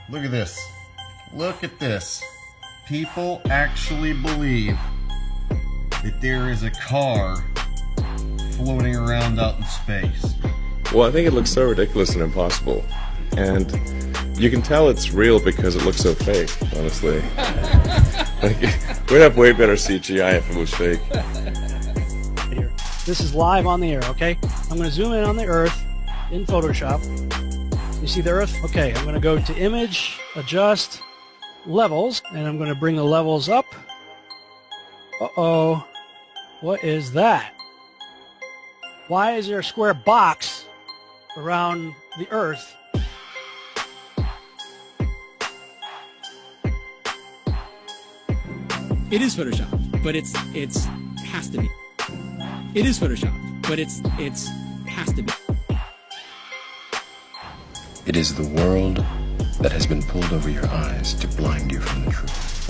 Look at this. Look at this. People actually believe that there is a car floating around out in space. Well, I think it looks so ridiculous and impossible. And you can tell it's real because it looks so fake, honestly. Like, we'd have way better CGI if it was fake. This is live on the air, okay? I'm going to zoom in on the Earth in Photoshop. You see the Earth? Okay, I'm going to go to Image, Adjust, Levels, and I'm going to bring the levels up. Uh-oh. What is that? Why is there a square box around the Earth? It is Photoshop, but it has to be. It is Photoshop, but it has to be. It is the world that has been pulled over your eyes to blind you from the truth.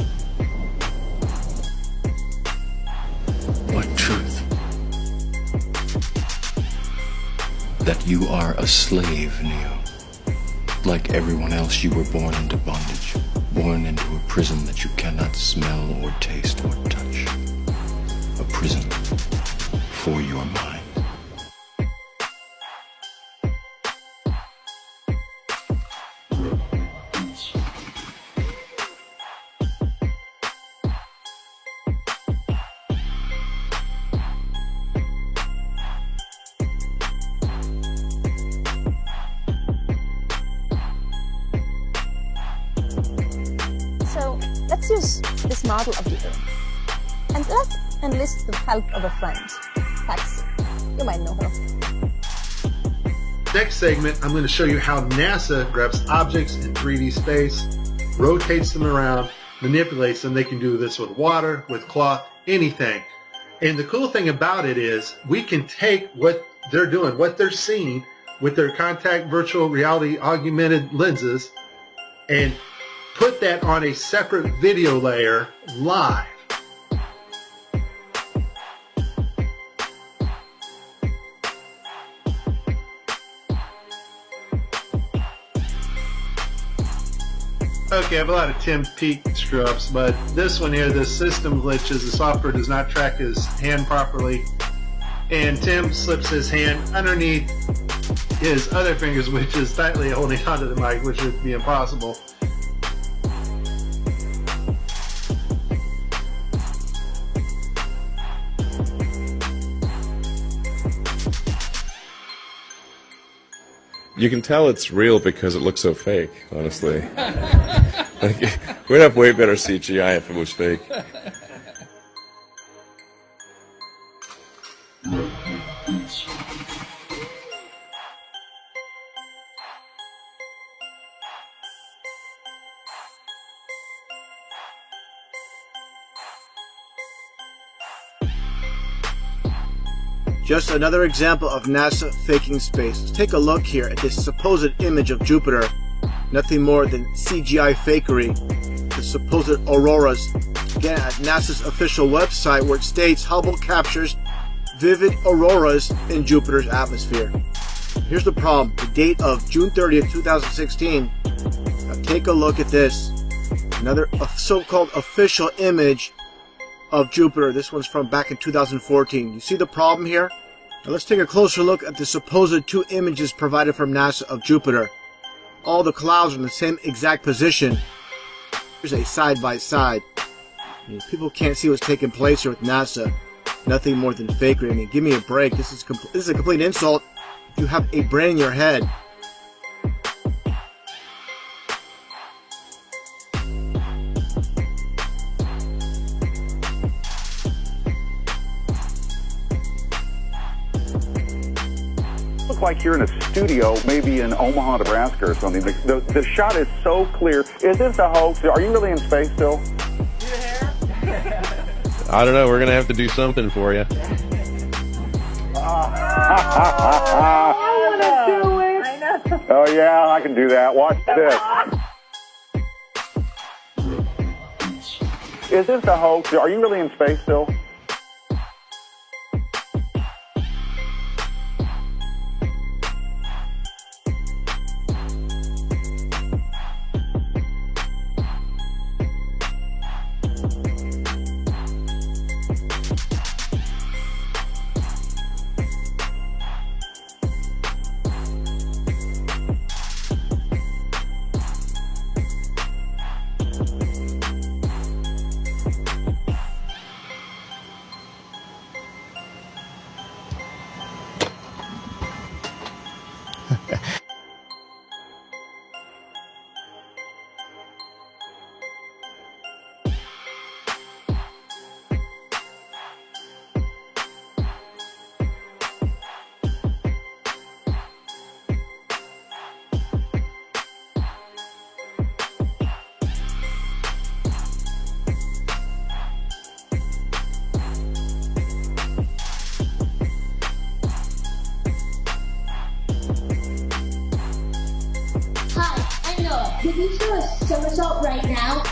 What truth? That you are a slave, Neo. Like everyone else, you were born into bondage, born into a prison that you cannot smell or taste or touch. A prison for your mind. So let's use this model of the Earth. And let's enlist the help of a friend, Taxi. You might know her. Next segment, I'm going to show you how NASA grabs objects in 3D space, rotates them around, manipulates them. They can do this with water, with cloth, anything. And the cool thing about it is we can take what they're doing, what they're seeing with their contact virtual reality augmented lenses, and put that on a separate video layer live. Okay, I have a lot of Tim Peake screw-ups, but this one here, the system glitches, the software does not track his hand properly, and Tim slips his hand underneath his other fingers, which is tightly holding onto the mic, which would be impossible. You can tell it's real because it looks so fake, honestly. Like, we'd have way better CGI if it was fake. Just another example of NASA faking space. Let's take a look here at this supposed image of Jupiter. Nothing more than CGI fakery. The supposed auroras. Again, at NASA's official website, where it states Hubble captures vivid auroras in Jupiter's atmosphere. Here's the problem. The date of June 30th, 2016. Now take a look at this. Another so-called official image of Jupiter. This one's from back in 2014. You see the problem here? Now let's take a closer look at the supposed two images provided from NASA of Jupiter. All the clouds are in the same exact position. Here's a side-by-side. People can't see what's taking place here with NASA. Nothing more than fakery. I mean, give me a break. This is a complete insult. You have a brain in your head. Look like you're in a studio, maybe in Omaha, Nebraska or something. The shot is so clear. Is this a hoax? Are you really in space still? I don't know. We're going to have to do something for you. Oh, yeah, I can do that. Watch this. Is this a hoax? Are you really in space still? Hi, I'm Noah. Can you do a somersault right now?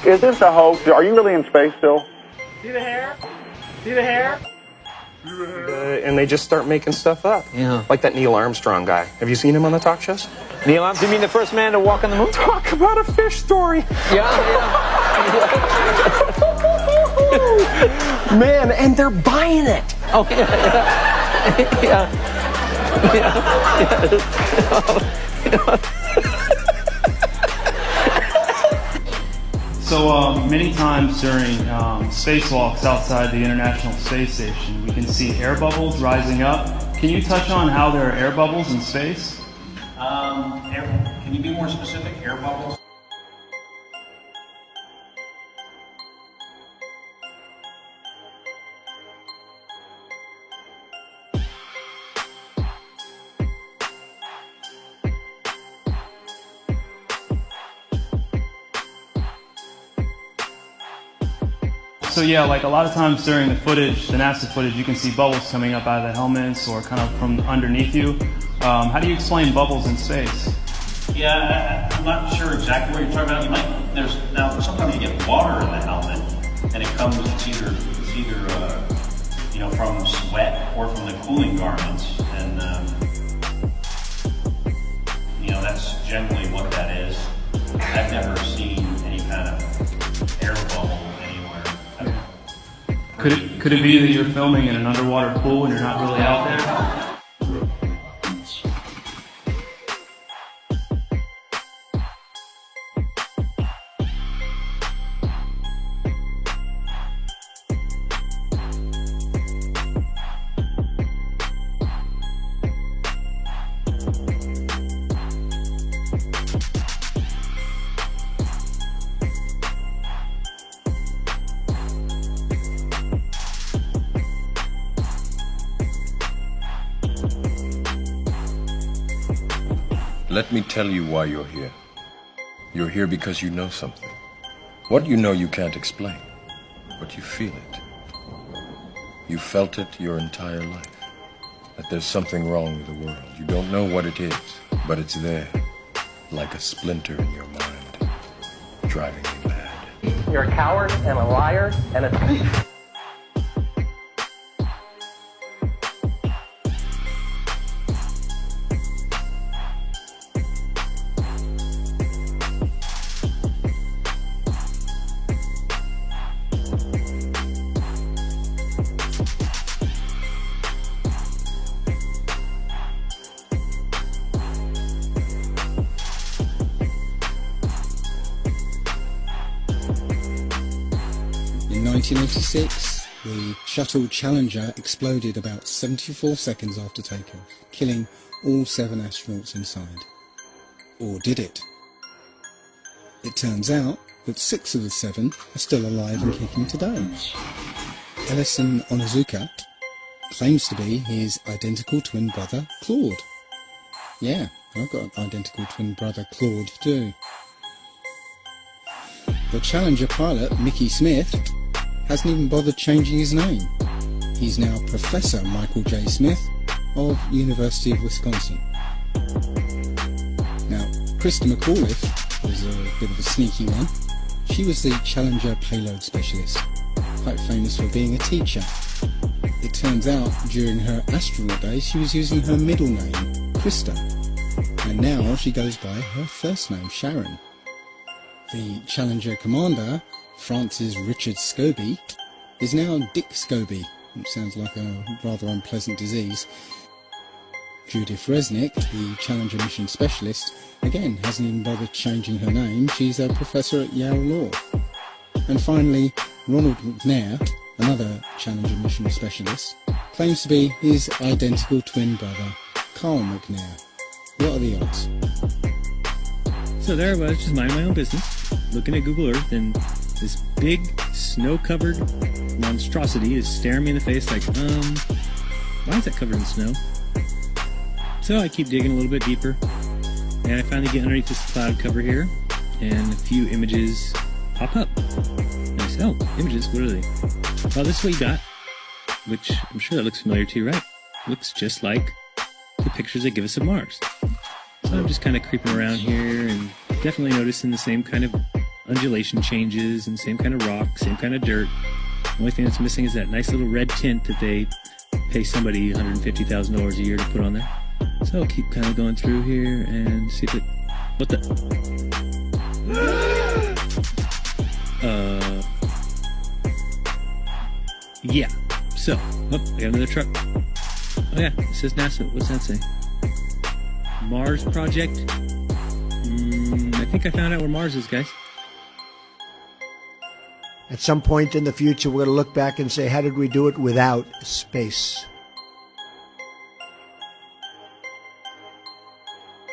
Is this a hoax? Are you really in space still? See the hair? See the hair? And they just start making stuff up. Yeah. Like that Neil Armstrong guy. Have you seen him on the talk shows? Neil Armstrong, you mean the first man to walk on the moon? Talk about a fish story. Yeah. Man, and they're buying it. Oh, yeah. So many times during spacewalks outside the International Space Station, we can see air bubbles rising up. Can you touch on how there are air bubbles in space? Can you be more specific? Air bubbles? So yeah, like a lot of times during the footage, the NASA footage, you can see bubbles coming up out of the helmets or kind of from underneath you. How do you explain bubbles in space? Yeah, I'm not sure exactly what you're talking about. Now sometimes you get water in the helmet, and it comes. It's either from sweat or from the cooling garments, and that's generally what that is. I've never seen any kind of air bubble anywhere. Could it be that you're filming in an underwater pool and you're not really out there? Let me tell you why you're here. You're here because you know something. What you know you can't explain, but you feel it. You felt it your entire life. That there's something wrong with the world. You don't know what it is, but it's there, like a splinter in your mind, driving you mad. You're a coward and a liar and a thief. In 1986, the shuttle Challenger exploded about 74 seconds after takeoff, killing all 7 astronauts inside. Or did it? It turns out that 6 of the 7 are still alive and kicking today. Ellison Onizuka, claims to be his identical twin brother, Claude. Yeah, I've got an identical twin brother, Claude, too. The Challenger pilot, Mickey Smith, hasn't even bothered changing his name. He's now Professor Michael J. Smith of University of Wisconsin. Now, Krista McAuliffe was a bit of a sneaky one. She was the Challenger payload specialist, quite famous for being a teacher. It turns out during her astronaut days she was using her middle name, Krista, and now she goes by her first name, Sharon. The Challenger commander, Francis Richard Scobie, is now Dick Scobie, which sounds like a rather unpleasant disease. Judith Resnick, the Challenger mission specialist, again hasn't even bothered changing her name. She's a professor at Yale Law. And finally, Ronald McNair, another Challenger mission specialist, claims to be his identical twin brother, Carl McNair. What are the odds? So there I was, just minding my own business, looking at Google Earth, and this big, snow-covered monstrosity is staring me in the face like, why is that covered in snow? So I keep digging a little bit deeper, and I finally get underneath this cloud cover here, and a few images pop up. And I say, oh, images, what are they? Well, this is what you got, which I'm sure that looks familiar to you, right? Looks just like the pictures they give us of Mars. So I'm just kind of creeping around here, and definitely noticing the same kind of undulation changes, and same kind of rock, same kind of dirt. The only thing that's missing is that nice little red tint that they pay somebody $150,000 a year to put on there. So I'll keep kind of going through here and see if it... What the... Yeah. So, oh, I got another truck. Oh yeah, it says NASA. What's that say? Mars Project? I think I found out where Mars is, guys. At some point in the future, we're going to look back and say, how did we do it without space?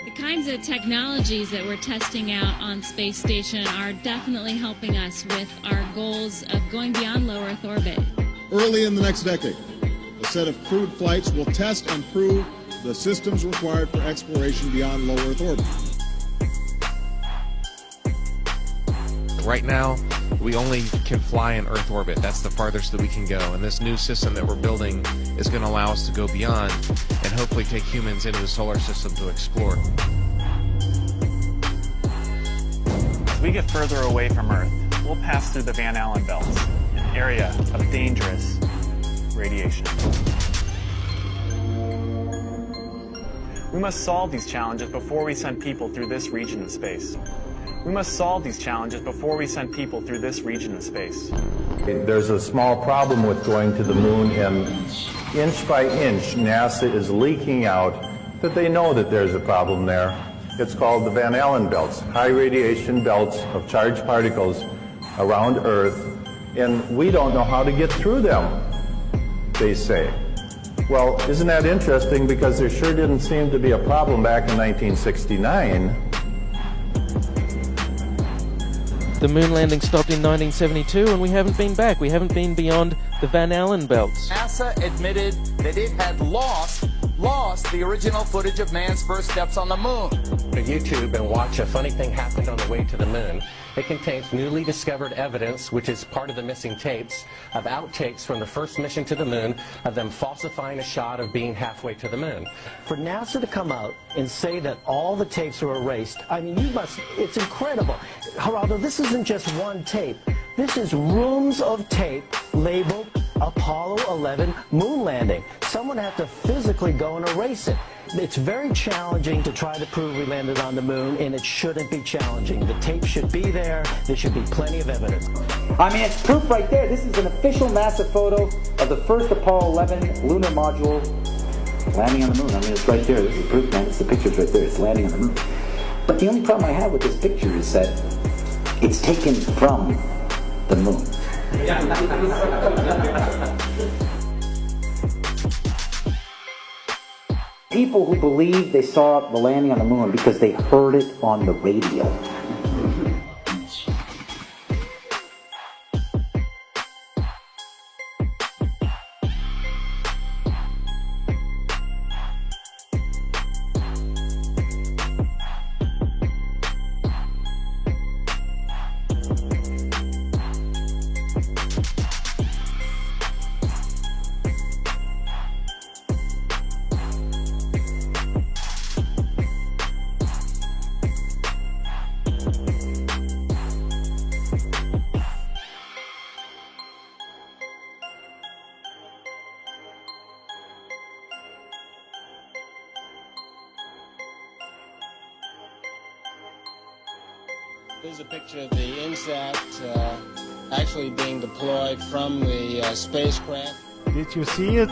The kinds of technologies that we're testing out on Space Station are definitely helping us with our goals of going beyond low Earth orbit. Early in the next decade, a set of crewed flights will test and prove the systems required for exploration beyond low Earth orbit. Right now, we only can fly in Earth orbit. That's the farthest that we can go. And this new system that we're building is going to allow us to go beyond and hopefully take humans into the solar system to explore. As we get further away from Earth, we'll pass through the Van Allen belts, an area of dangerous radiation. We must solve these challenges before we send people through this region of space. We must solve these challenges before we send people through this region of space. There's a small problem with going to the moon, and inch by inch, NASA is leaking out that they know that there's a problem there. It's called the Van Allen belts, high radiation belts of charged particles around Earth, and we don't know how to get through them, they say. Well, isn't that interesting, because there sure didn't seem to be a problem back in 1969. The moon landing stopped in 1972 and we haven't been back. We haven't been beyond the Van Allen belts. NASA admitted that it had lost the original footage of man's first steps on the moon. Go to YouTube and watch A Funny Thing Happened on the Way to the Moon. It contains newly discovered evidence, which is part of the missing tapes, of outtakes from the first mission to the moon, of them falsifying a shot of being halfway to the moon. For NASA to come out and say that all the tapes were erased, I mean, it's incredible. Geraldo, this isn't just one tape. This is reams of tape labeled Apollo 11 moon landing. Someone had to physically go and erase it. It's very challenging to try to prove we landed on the moon, and it shouldn't be challenging. The tape should be there. There should be plenty of evidence. I mean, it's proof right there. This is an official NASA photo of the first Apollo 11 lunar module landing on the moon. I mean, it's right there. This is proof, man. It's the picture's right there. It's landing on the moon. But the only problem I have with this picture is that it's taken from the moon. People who believe they saw the landing on the moon because they heard it on the radio. Here's a picture of the INSAT actually being deployed from the spacecraft. Did you see it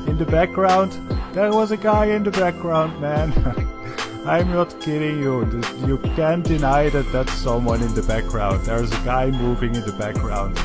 in the background? There was a guy in the background, man. I'm not kidding you. You can't deny that that's someone in the background. There's a guy moving in the background.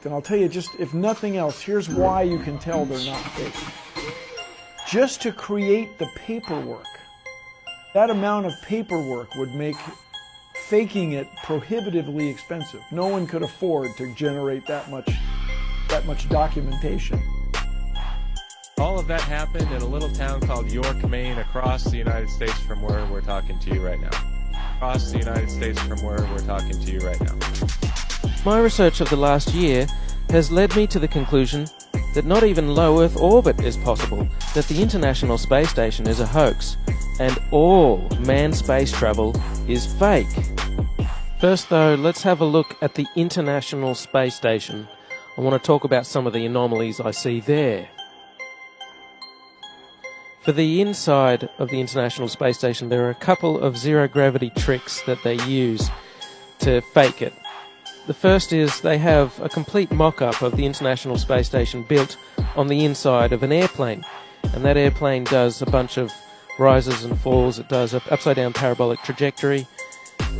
And I'll tell you, just if nothing else, here's why you can tell they're not fake. Just to create the paperwork, that amount of paperwork would make faking it prohibitively expensive. No one could afford to generate that much documentation. All of that happened in a little town called York, Maine, across the United States from where we're talking to you right now. Across the United States from where we're talking to you right now. My research of the last year has led me to the conclusion that not even low Earth orbit is possible, that the International Space Station is a hoax, and all manned space travel is fake. First though, let's have a look at the International Space Station. I want to talk about some of the anomalies I see there. For the inside of the International Space Station, there are a couple of zero-gravity tricks that they use to fake it. The first is they have a complete mock-up of the International Space Station built on the inside of an airplane. And that airplane does a bunch of rises and falls. It does an upside-down parabolic trajectory,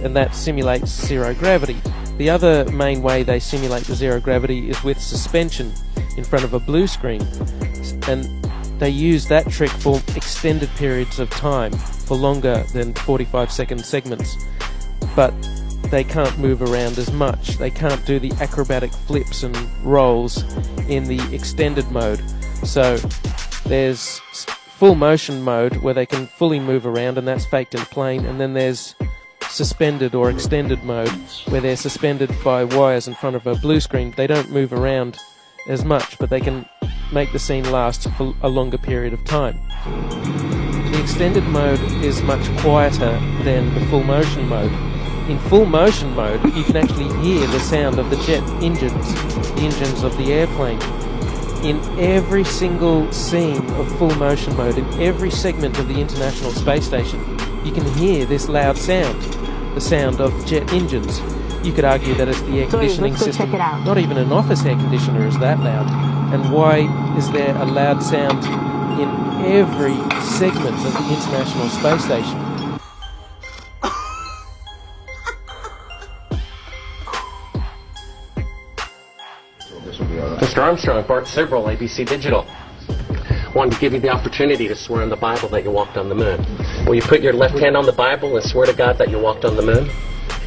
and that simulates zero gravity. The other main way they simulate the zero gravity is with suspension in front of a blue screen. And they use that trick for extended periods of time, for longer than 45-second segments. But they can't move around as much. They can't do the acrobatic flips and rolls in the extended mode. So there's full motion mode where they can fully move around, and that's faked in plane. And then there's suspended or extended mode where they're suspended by wires in front of a blue screen. They don't move around as much, but they can make the scene last for a longer period of time. The extended mode is much quieter than the full motion mode. In full motion mode, you can actually hear the sound of the jet engines, the engines of the airplane. In every single scene of full motion mode, in every segment of the International Space Station, you can hear this loud sound, the sound of jet engines. You could argue that it's the air conditioning system. Not even an office air conditioner is that loud. And why is there a loud sound in every segment of the International Space Station? Mr. Armstrong, Bart Sibrel, ABC Digital. Wanted to give you the opportunity to swear on the Bible that you walked on the moon. Will you put your left hand on the Bible and swear to God that you walked on the moon?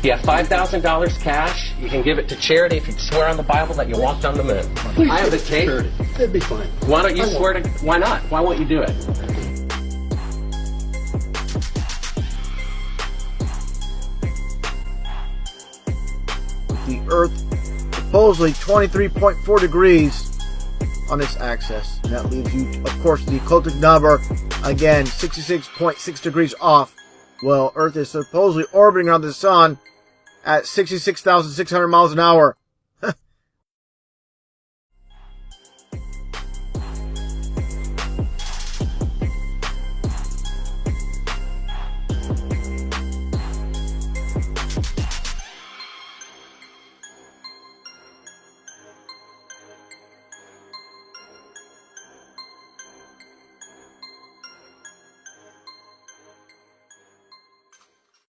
You have $5,000 cash. You can give it to charity if you swear on the Bible that you walked on the moon. Please I have the tape. It'd be fine. Why don't you swear to... Why not? Why won't you do it? The Earth supposedly 23.4 degrees on its axis. And that leaves you, of course, the occultic number, again, 66.6 degrees off. Well, Earth is supposedly orbiting around the Sun at 66,600 miles an hour.